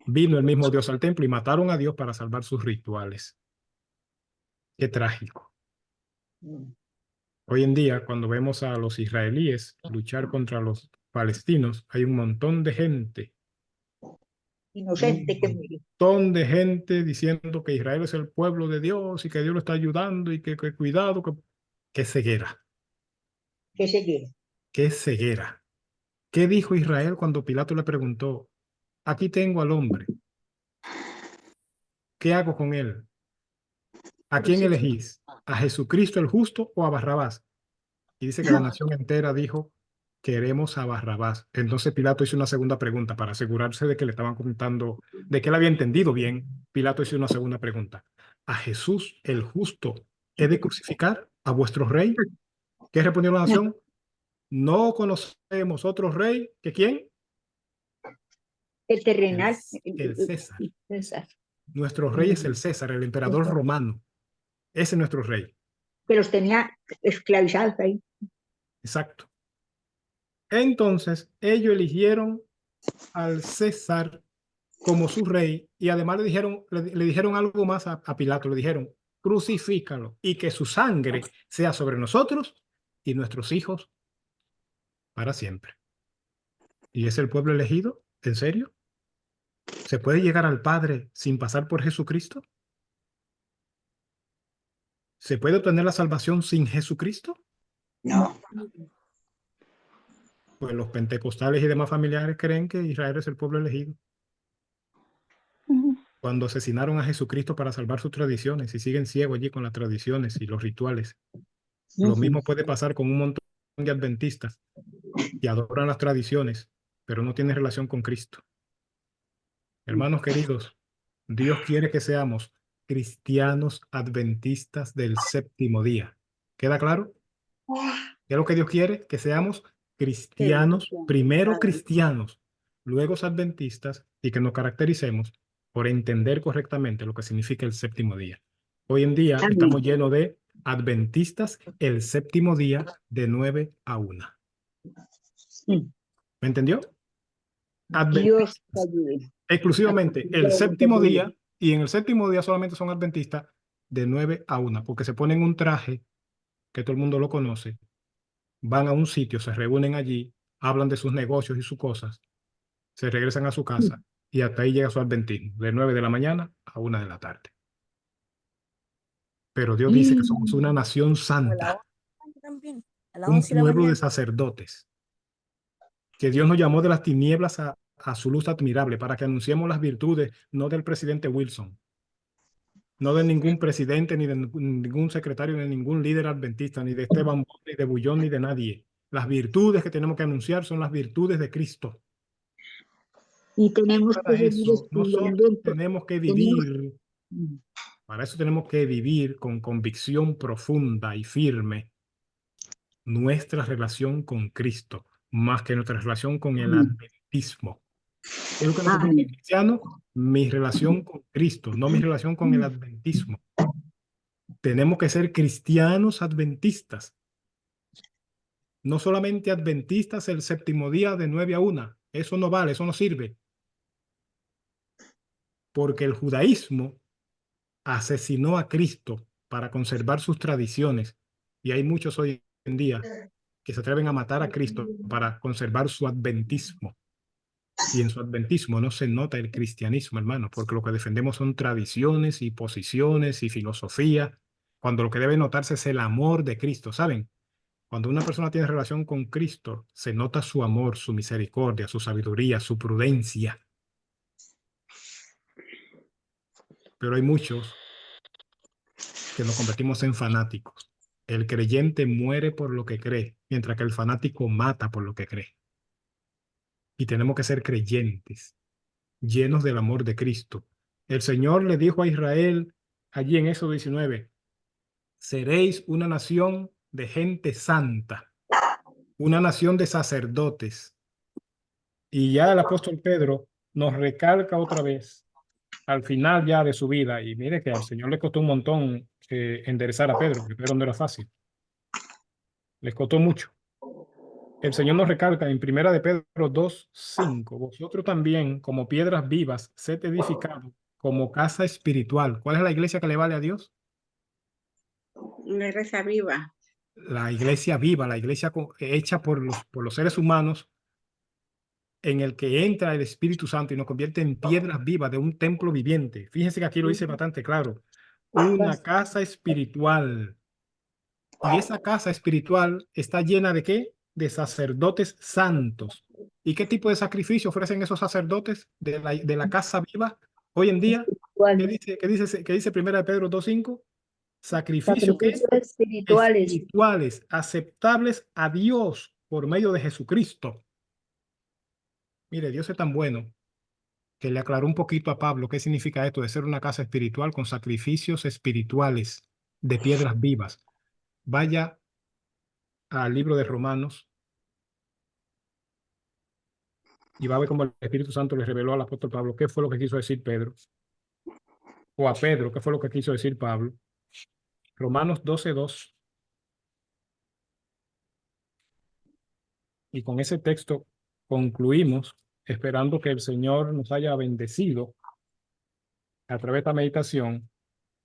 Vino el mismo Dios al templo y mataron a Dios para salvar sus rituales. Qué trágico. Hoy en día, cuando vemos a los israelíes luchar contra los palestinos, hay un montón de gente, Inocente que muere. un montón de gente diciendo que Israel es el pueblo de Dios y que Dios lo está ayudando y que cuidado, qué ceguera, Que se quiere. qué ceguera. ¿Qué dijo Israel cuando Pilato le preguntó: aquí tengo al hombre, ¿qué hago con él? ¿A quién elegís? ¿A Jesucristo el justo o a Barrabás? Y dice que la nación entera dijo: queremos a Barrabás. Entonces Pilato hizo una segunda pregunta para asegurarse de que le estaban contando, de que él había entendido bien. Pilato hizo una segunda pregunta: ¿a Jesús el justo he de crucificar a vuestro rey? ¿Qué respondió la nación? No conocemos otro rey que ¿quién? El terrenal. El César. César. Nuestro rey es el César, el emperador romano. Ese es nuestro rey. Que los tenía esclavizados ahí. Exacto. Entonces, ellos eligieron al César como su rey y además le dijeron algo más a Pilato. Le dijeron: crucifícalo y que su sangre sea sobre nosotros y nuestros hijos para siempre. ¿Y es el pueblo elegido? ¿En serio? ¿Se puede llegar al Padre sin pasar por Jesucristo? ¿Se puede obtener la salvación sin Jesucristo? No. Pues los pentecostales y demás familiares creen que Israel es el pueblo elegido. Cuando asesinaron a Jesucristo para salvar sus tradiciones y siguen ciegos allí con las tradiciones y los rituales. Lo mismo puede pasar con un montón de adventistas que adoran las tradiciones, pero no tienen relación con Cristo. Hermanos queridos, Dios quiere que seamos cristianos adventistas del séptimo día. ¿Queda claro? ¿Qué es lo que Dios quiere? Que seamos cristianos, primero cristianos, luego adventistas, y que nos caractericemos por entender correctamente lo que significa el séptimo día. Hoy en día estamos llenos de adventistas el séptimo día de 9 a 1. ¿Me entendió? Dios te Adventistas ayude. exclusivamente el séptimo día, y en el séptimo día solamente son adventistas de 9 a 1, porque se ponen un traje que todo el mundo lo conoce, van a un sitio, se reúnen allí, hablan de sus negocios y sus cosas, se regresan a su casa y hasta ahí llega su adventismo, de 9 de la mañana a 1 de la tarde. Pero Dios dice que somos una nación santa, un pueblo de sacerdotes, que Dios nos llamó de las tinieblas a su luz admirable para que anunciemos las virtudes, no del presidente Wilson, no de ningún presidente, ni de ningún secretario, ni de ningún líder adventista, ni de Esteban, ni de Bullón, ni de nadie. Las virtudes que tenemos que anunciar son las virtudes de Cristo. Y tenemos Para que seguir eso nosotros estudiando. tenemos que vivir, para eso tenemos que vivir con convicción profunda y firme nuestra relación con Cristo, más que nuestra relación con el adventismo. ¿Qué es lo que necesita el cristiano? Mi relación con Cristo, no mi relación con el adventismo. Tenemos que ser cristianos adventistas. No solamente adventistas el séptimo día de 9 a 1. Eso no vale, eso no sirve. porque el judaísmo asesinó a Cristo para conservar sus tradiciones. Y hay muchos hoy en día que se atreven a matar a Cristo para conservar su adventismo. Y en su adventismo no se nota el cristianismo, hermano, porque lo que defendemos son tradiciones y posiciones y filosofía, cuando lo que debe notarse es el amor de Cristo, ¿saben? Cuando una persona tiene relación con Cristo, se nota su amor, su misericordia, su sabiduría, su prudencia. Pero hay muchos que nos convertimos en fanáticos. El creyente muere por lo que cree, mientras que el fanático mata por lo que cree. Y tenemos que ser creyentes, llenos del amor de Cristo. El Señor le dijo a Israel allí en Éxodo 19, seréis una nación de gente santa, una nación de sacerdotes. Y ya el apóstol Pedro nos recalca otra vez al final ya de su vida, y mire que al Señor le costó un montón enderezar a Pedro, porque Pedro no era fácil. Les costó mucho. El Señor nos recalca en Primera de Pedro 2:5, vosotros también, como piedras vivas, sed edificados como casa espiritual. ¿Cuál es la iglesia que le vale a Dios? Una iglesia viva. La iglesia viva, la iglesia hecha por los seres humanos, en el que entra el Espíritu Santo y nos convierte en piedras vivas de un templo viviente. Fíjense que aquí lo dice bastante claro. Una casa espiritual. Y esa casa espiritual está llena ¿de qué? De sacerdotes santos. ¿Y qué tipo de sacrificio ofrecen esos sacerdotes de la casa viva hoy en día? ¿Qué dice Primera de Pedro 2:5? Sacrificio ¿qué? Sacrificios espirituales. Espirituales, aceptables a Dios por medio de Jesucristo. Mire, Dios es tan bueno que le aclaró un poquito a Pablo qué significa esto de ser una casa espiritual con sacrificios espirituales de piedras vivas. Vaya al libro de Romanos y va a ver cómo el Espíritu Santo le reveló al apóstol Pablo qué fue lo que quiso decir Pedro. O a Pedro, qué fue lo que quiso decir Pablo. Romanos 12:2. Y con ese texto concluimos, esperando que el Señor nos haya bendecido a través de esta meditación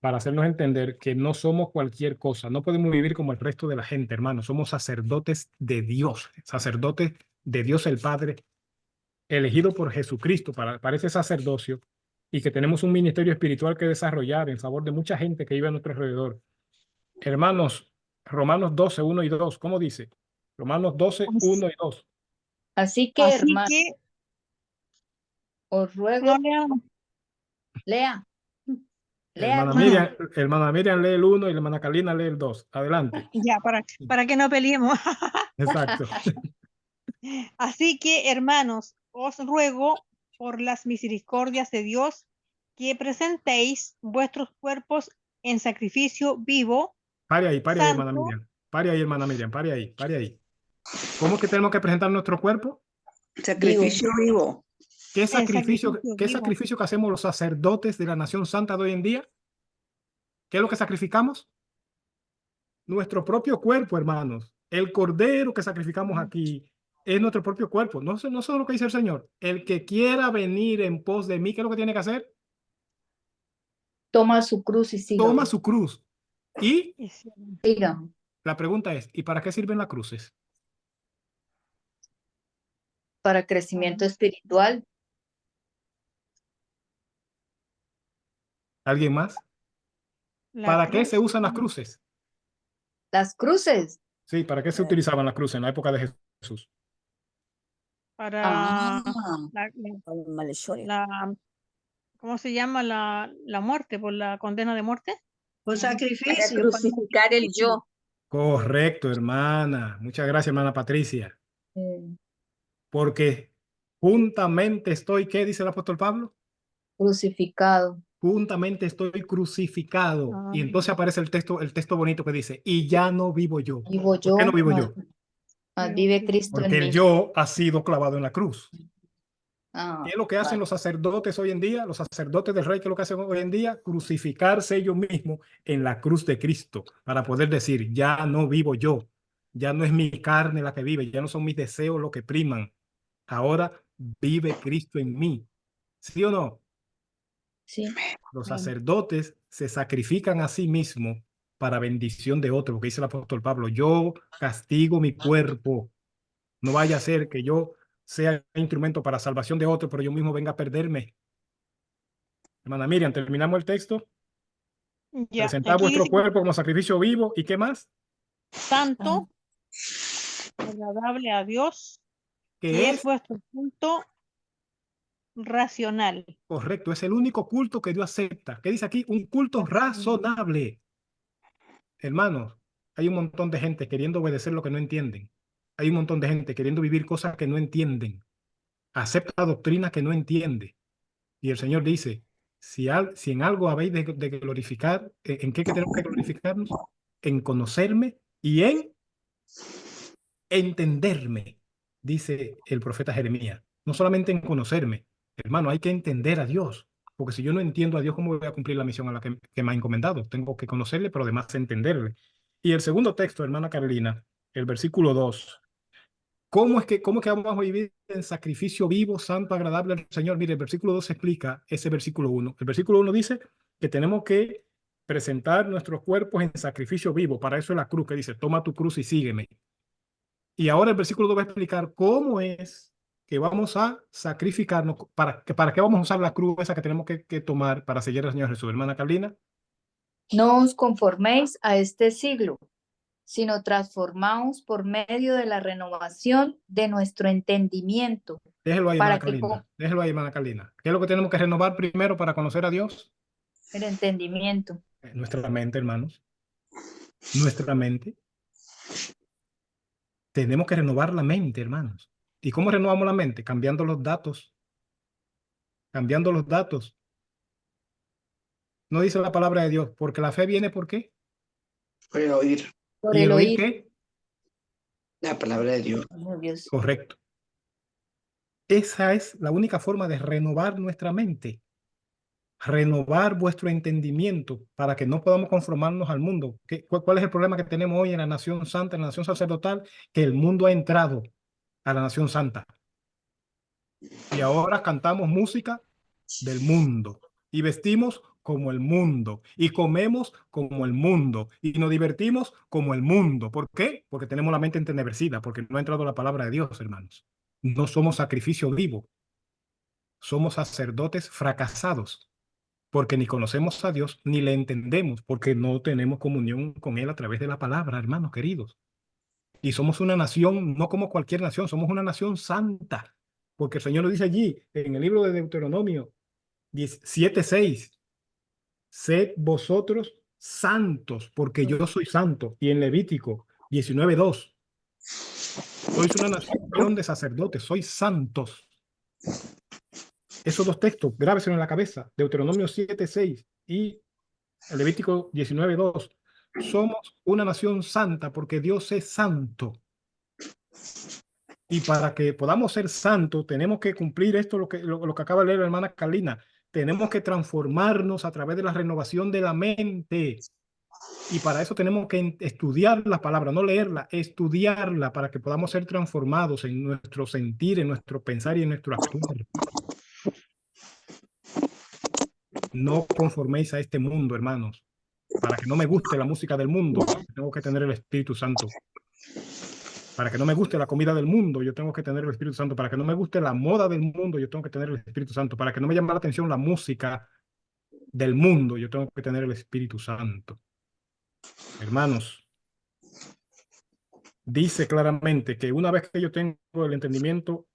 para hacernos entender que no somos cualquier cosa. No podemos vivir como el resto de la gente, hermano. Somos sacerdotes de Dios, sacerdotes de Dios el Padre, elegido por Jesucristo para ese sacerdocio, y que tenemos un ministerio espiritual que desarrollar en favor de mucha gente que vive a nuestro alrededor. Hermanos, Romanos 12:1 y 2, ¿cómo dice? Romanos 12:1 y 2. Así que, Así hermano, que, os ruego, no leamos. lea, Hermana Miriam lee el 1 y la hermana Carlina lee el 2. Adelante. Ya, para que no peleemos. Exacto. Así que, hermanos, os ruego por las misericordias de Dios que presentéis vuestros cuerpos en sacrificio vivo, Pare ahí, hermana santo. Miriam. Pare ahí, hermana Miriam. Pare ahí. ¿Cómo que tenemos que presentar nuestro cuerpo? Sacrificio vivo. ¿Qué sacrificio vivo. que hacemos los sacerdotes de la nación santa de hoy en día? ¿Qué es lo que sacrificamos? Nuestro propio cuerpo, hermanos. El cordero que sacrificamos aquí es nuestro propio cuerpo. No sé lo que dice el Señor. El que quiera venir en pos de mí, ¿qué es lo que tiene que hacer? toma su cruz y siga. Toma su cruz. Y Siga. la pregunta es, ¿y para qué sirven las cruces? Para crecimiento espiritual. ¿Alguien más? ¿Para qué se usan las cruces? Las cruces. Sí, ¿para qué se utilizaban las cruces en la época de Jesús? Para Maldición. ¿cómo se llama? La muerte, por la condena de muerte. Por Para sacrificio. crucificar el yo. Correcto, hermana. Muchas gracias, hermana Patricia. eh, Porque juntamente estoy, ¿qué dice el apóstol Pablo? Crucificado. Juntamente estoy crucificado. Ah. Y entonces aparece el texto bonito que dice, y ya no vivo yo. Vivo yo. ¿Por qué no vivo yo? Más vive Cristo Porque en el mí. yo ha sido clavado en la cruz. Ah, ¿Qué es lo que hacen los sacerdotes hoy en día? Los sacerdotes del rey, ¿qué es lo que hacen hoy en día? Crucificarse ellos mismos en la cruz de Cristo para poder decir, ya no vivo yo, ya no es mi carne la que vive, ya no son mis deseos los que priman. Ahora vive Cristo en mí. ¿Sí o no? Sí. Los Amén. sacerdotes se sacrifican a sí mismos para bendición de otros, porque dice el apóstol Pablo, yo castigo mi cuerpo, no vaya a ser que yo sea instrumento para salvación de otros, pero yo mismo venga a perderme. Hermana Miriam, terminamos el texto. Ya, Presentad aquí vuestro dice cuerpo como sacrificio vivo, ¿y qué más? santo, agradable a Dios, Que que es es vuestro culto racional. correcto, es el único culto que Dios acepta. ¿Qué dice aquí? Un culto razonable. Hermanos, hay un montón de gente queriendo obedecer lo que no entienden. Hay un montón de gente queriendo vivir cosas que no entienden. Acepta doctrina que no entiende. Y el Señor dice, si en algo habéis de glorificar, ¿en qué que tenemos que glorificarnos? En conocerme y en entenderme, dice el profeta Jeremías. No solamente en conocerme, hermano, hay que entender a Dios. Porque si yo no entiendo a Dios, ¿cómo voy a cumplir la misión a la que me ha encomendado? Tengo que conocerle, pero además entenderle. Y el segundo texto, hermana Carolina, el versículo 2. ¿Cómo es que vamos a vivir en sacrificio vivo, santo, agradable al Señor? Mire, el versículo 2 explica ese versículo 1. El versículo 1 dice que tenemos que presentar nuestros cuerpos en sacrificio vivo. Para eso es la cruz que dice, toma tu cruz y sígueme. Y ahora el versículo 2 va a explicar cómo es que vamos a sacrificarnos, para qué vamos a usar la cruz esa que tenemos que tomar para seguir al Señor Jesús. Hermana Carlina. No os conforméis a este siglo, sino transformaos por medio de la renovación de nuestro entendimiento. Déjelo ahí, hermana Para que Carlina. Déjelo ahí, hermana Carlina. ¿Qué es lo que tenemos que renovar primero para conocer a Dios? el entendimiento. Nuestra mente, hermanos. Nuestra mente. Tenemos que renovar la mente, hermanos. ¿Y cómo renovamos la mente? Cambiando los datos. Cambiando los datos. No dice la palabra de Dios, porque la fe viene ¿por qué? Por el oír Por ¿Y el oír. qué? la palabra de Dios. Oh, Dios. Correcto. Esa es la única forma de renovar nuestra mente. Renovar vuestro entendimiento para que no podamos conformarnos al mundo. ¿Cuál es el problema que tenemos hoy en la nación santa, en la nación sacerdotal? Que el mundo ha entrado a la nación santa. Y ahora cantamos música del mundo y vestimos como el mundo y comemos como el mundo y nos divertimos como el mundo. ¿Por qué? Porque tenemos la mente entenebrecida, porque no ha entrado la palabra de Dios, hermanos. No somos sacrificio vivo. Somos sacerdotes fracasados, porque ni conocemos a Dios ni le entendemos, porque no tenemos comunión con Él a través de la palabra, hermanos queridos. Y somos una nación, no como cualquier nación, somos una nación santa, porque el Señor lo dice allí, en el libro de Deuteronomio 7:6, sed vosotros santos, porque yo soy santo. Y en Levítico 19:2, sois una nación de sacerdotes, sois santos. Esos dos textos, grábeselo en la cabeza, Deuteronomio 7:6 y Levítico 19:2. Somos una nación santa porque Dios es santo. Y para que podamos ser santos, tenemos que cumplir esto, lo que acaba de leer la hermana Carlina. Tenemos que transformarnos a través de la renovación de la mente. Y para eso tenemos que estudiar la palabra, no leerla, estudiarla para que podamos ser transformados en nuestro sentir, en nuestro pensar y en nuestro actuar. No conforméis a este mundo, hermanos. Para que no me guste la música del mundo, tengo que tener el Espíritu Santo. Para que no me guste la comida del mundo, yo tengo que tener el Espíritu Santo. Para que no me guste la moda del mundo, yo tengo que tener el Espíritu Santo. Para que no me llame la atención la música del mundo, yo tengo que tener el Espíritu Santo. Hermanos, dice claramente que una vez que yo tengo el entendimiento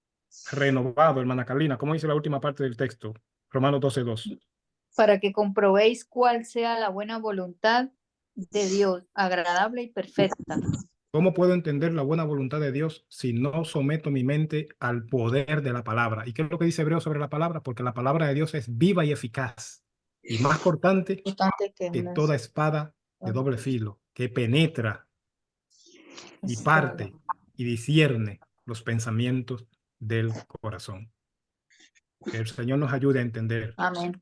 renovado, hermana Carlina, ¿cómo dice la última parte del texto? Romanos 12:2. Para que comprobéis cuál sea la buena voluntad de Dios, agradable y perfecta. ¿Cómo puedo entender la buena voluntad de Dios si no someto mi mente al poder de la palabra? ¿Y qué es lo que dice Hebreo sobre la palabra? Porque la palabra de Dios es viva y eficaz y más cortante que toda espada de doble filo, que penetra y parte y discierne los pensamientos del corazón. Que el Señor nos ayude a entender Amén.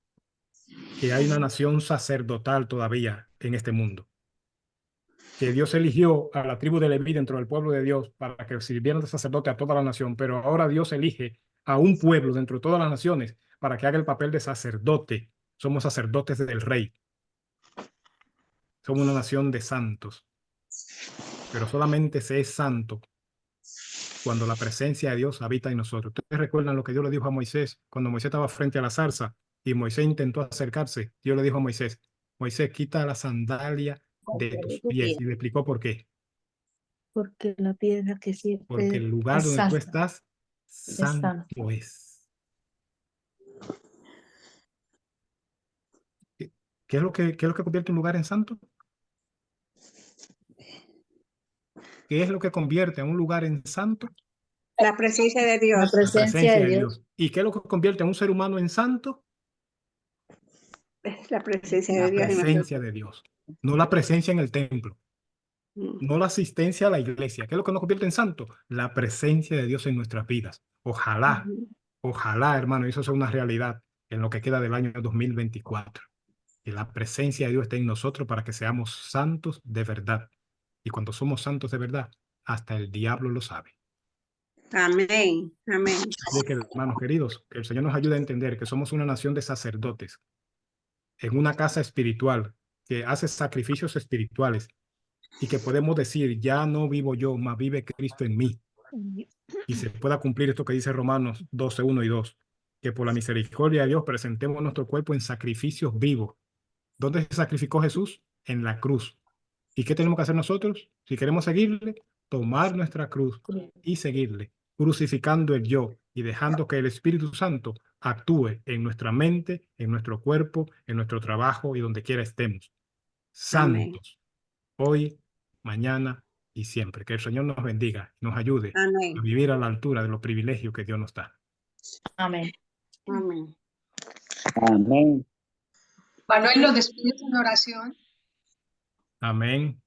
que hay una nación sacerdotal todavía en este mundo. Que Dios eligió a la tribu de Leví dentro del pueblo de Dios para que sirvieran de sacerdote a toda la nación, pero ahora Dios elige a un pueblo dentro de todas las naciones para que haga el papel de sacerdote Somos sacerdotes del Rey. Somos una nación de santos. Pero solamente se es santo cuando la presencia de Dios habita en nosotros. ¿Ustedes recuerdan lo que Dios le dijo a Moisés cuando Moisés estaba frente a la zarza y Moisés intentó acercarse? Dios le dijo a Moisés, Moisés, quita la sandalia de tus pies. Y le explicó por qué. Porque la piedra que Porque siempre el lugar es donde tú santa, estás, santo santo. es. ¿Qué es lo que convierte un lugar en santo? ¿Qué es lo que convierte a un lugar en santo? La presencia de La Dios. La presencia de de Dios. Dios. ¿Y qué es lo que convierte a un ser humano en santo? Es la presencia de La Dios en presencia nosotros. de Dios. No la presencia en el templo. No la asistencia a la iglesia. ¿Qué es lo que nos convierte en santo? La presencia de Dios en nuestras vidas. Ojalá, ojalá, hermano, eso sea una realidad en lo que queda del año 2024. Que la presencia de Dios esté en nosotros para que seamos santos de verdad. Y cuando somos santos de verdad, hasta el diablo lo sabe. Amén. Amén. Así que, hermanos queridos, que el Señor nos ayude a entender que somos una nación de sacerdotes en una casa espiritual que hace sacrificios espirituales y que podemos decir, ya no vivo yo, mas vive Cristo en mí. Y se pueda cumplir esto que dice Romanos 12, 1 y 2, que por la misericordia de Dios presentemos nuestro cuerpo en sacrificios vivos. ¿Dónde se sacrificó Jesús? En la cruz. ¿Y qué tenemos que hacer nosotros? Si queremos seguirle, tomar nuestra cruz y seguirle, crucificando el yo y dejando que el Espíritu Santo actúe en nuestra mente, en nuestro cuerpo, en nuestro trabajo y donde quiera estemos. Amén. Santos, hoy, mañana y siempre. Que el Señor nos bendiga y nos ayude a Amén. vivir a la altura de los privilegios que Dios nos da. Amén. Amén. Amén. Manuel, ¿nos despides en oración? Amén.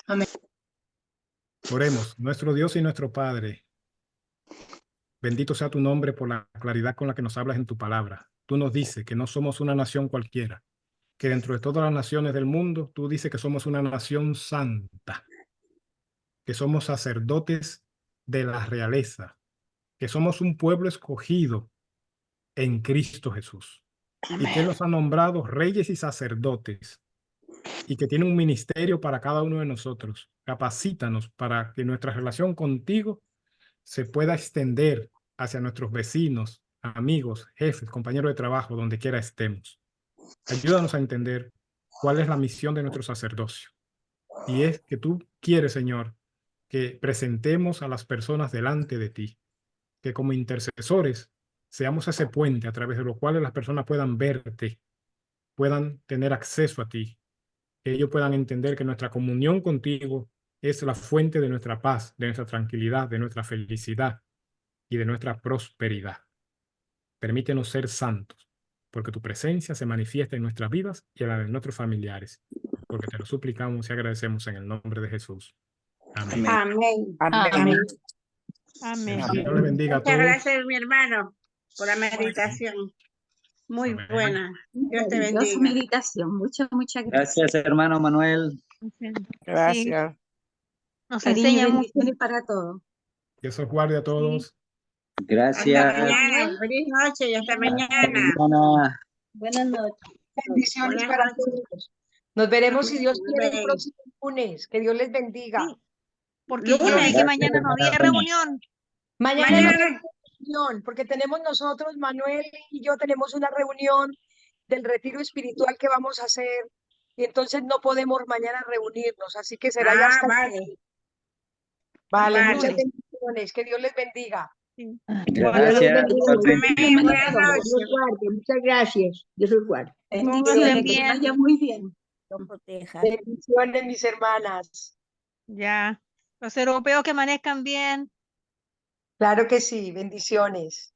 Amén. Oremos, nuestro Dios y nuestro Padre. Bendito sea tu nombre por la claridad con la que nos hablas en tu palabra. Tú nos dices que no somos una nación cualquiera, que dentro de todas las naciones del mundo, tú dices que somos una nación santa, que somos sacerdotes de la realeza, que somos un pueblo escogido en Cristo Jesús, y que Él nos ha nombrado reyes y sacerdotes, y que tiene un ministerio para cada uno de nosotros. Capacítanos para que nuestra relación contigo se pueda extender hacia nuestros vecinos, amigos, jefes, compañeros de trabajo, donde quiera estemos. Ayúdanos a entender cuál es la misión de nuestro sacerdocio. Y es que tú quieres, Señor, que presentemos a las personas delante de ti, que como intercesores seamos ese puente a través de lo cual las personas puedan verte, puedan tener acceso a ti, que ellos puedan entender que nuestra comunión contigo es la fuente de nuestra paz, de nuestra tranquilidad, de nuestra felicidad y de nuestra prosperidad. Permítenos ser santos, porque tu presencia se manifiesta en nuestras vidas y en la de nuestros familiares, porque te lo suplicamos y agradecemos en el nombre de Jesús. Amén. Amén. Amén. Amén. Amén. El Señor les bendiga a Muchas todos. gracias, mi hermano, por la meditación. Muy Amén. buena. Dios te Maravillosa bendiga. meditación. Muchas gracias. Gracias, hermano Manuel. Sí, Gracias. nos Cariño y enseña mucho. bendiciones para todos. Que Dios os guarde a todos. Hasta Gracias. mañana. Feliz noche y hasta Hasta mañana. mañana. Buenas noches. Bendiciones Buenas para noches. todos. Nos veremos, si Dios quiere, el Amén. próximo lunes. Que Dios les bendiga. Sí, porque yo Lunes. leí que Gracias, mañana no había hermana. reunión. Mañana no Mañana. tenemos reunión, porque tenemos nosotros, Manuel y yo, tenemos una reunión del retiro espiritual que vamos a hacer, y entonces no podemos mañana reunirnos, así que será ya hasta el Vale. lunes. Vale, Vale. muchas bendiciones, que Dios les bendiga. Sí. Dios los Gracias. bendiga. Amén. Buenas Dios noches. los guarde. Muchas gracias. Dios los guarde. Pónganse Bendiciones. Que bien. vaya muy bien. Lo proteja. Bendiciones, mis hermanas. Ya. Los europeos que amanezcan bien. Claro que sí, bendiciones.